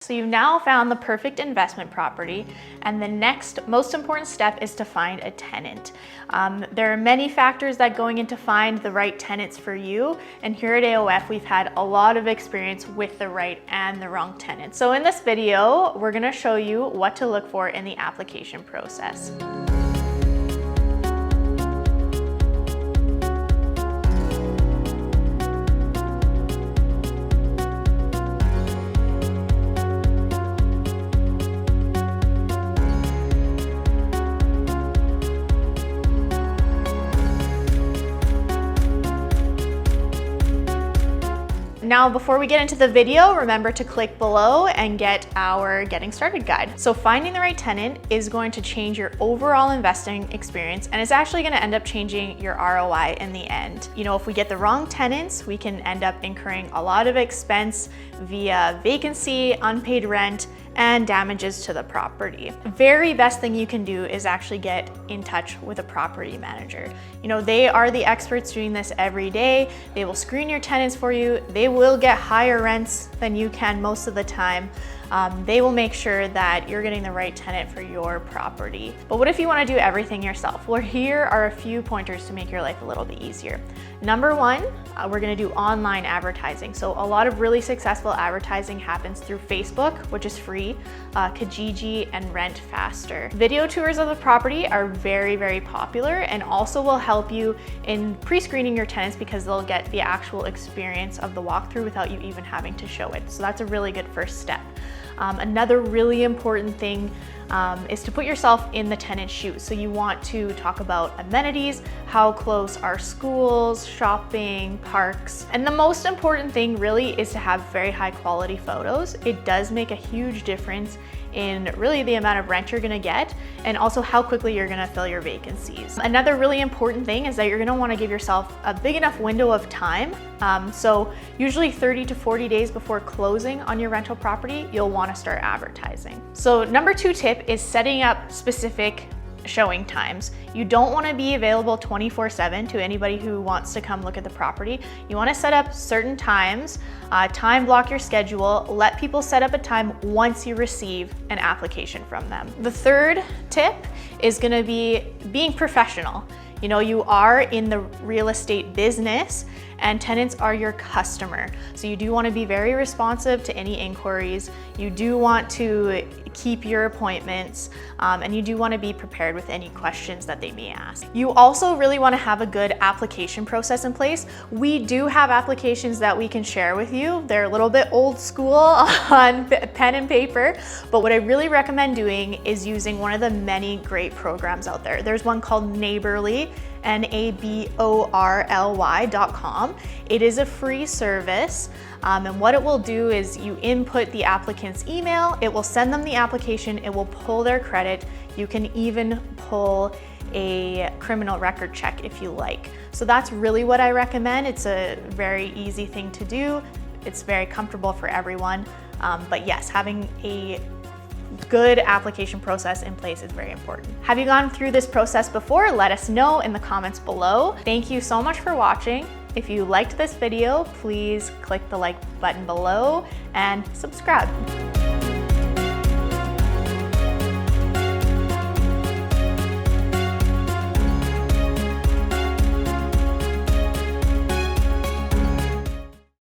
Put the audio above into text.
So you've now found the perfect investment property, and the next most important step is to find a tenant. There are many factors that going into find the right tenants for you, and here at AOF we've had a lot of experience with the right and the wrong tenant. So in this video, we're going to show you what to look for in the application process. Now, before we get into the video, remember to click below and get our Getting Started guide. So finding the right tenant is going to change your overall investing experience, and it's actually going to end up changing your ROI in the end. You know, if we get the wrong tenants, we can end up incurring a lot of expense via vacancy, unpaid rent, and damages to the property. The very best thing you can do is actually get in touch with a property manager. You know, they are the experts doing this every day. They will screen your tenants for you. They will get higher rents than you can most of the time. They will make sure that you're getting the right tenant for your property. But what if you want to do everything yourself? Well, here are a few pointers to make your life a little bit easier. Number one, we're going to do online advertising. So a lot of really successful advertising happens through Facebook, which is free, Kijiji, and Rent Faster. Video tours of the property are very, very popular and also will help you in pre-screening your tenants because they'll get the actual experience of the walkthrough without you even having to show it. So that's a really good first step. Another really important thing is to put yourself in the tenant shoot. So you want to talk about amenities, how close are schools, shopping, parks. And the most important thing really is to have very high quality photos. It does make a huge difference in really the amount of rent you're gonna get and also how quickly you're gonna fill your vacancies. Another really important thing is that you're gonna wanna give yourself a big enough window of time. So usually 30 to 40 days before closing on your rental property, you'll wanna start advertising. So number two tip is setting up specific showing times. You don't want to be available 24/7 to anybody who wants to come look at the property. You want to set up certain times, time block your schedule, let people set up a time once you receive an application from them. The third tip is going to be being professional. You know, you are in the real estate business and tenants are your customer. So you do want to be very responsive to any inquiries. You do want to keep your appointments and you do want to be prepared with any questions that they may ask. You also really want to have a good application process in place. We do have applications that we can share with you. They're a little bit old school on pen and paper, but what I really recommend doing is using one of the many great programs out there. There's one called Neighborly, naborly.com. It is a free service, and what it will do is you input the applicant's email, it will send them the application, it will pull their credit. You can even pull a criminal record check if you like. So that's really what I recommend. It's a very easy thing to do. It's very comfortable for everyone. But yes, having a good application process in place is very important. Have you gone through this process before? Let us know in the comments below. Thank you so much for watching. If you liked this video, please click the like button below and subscribe.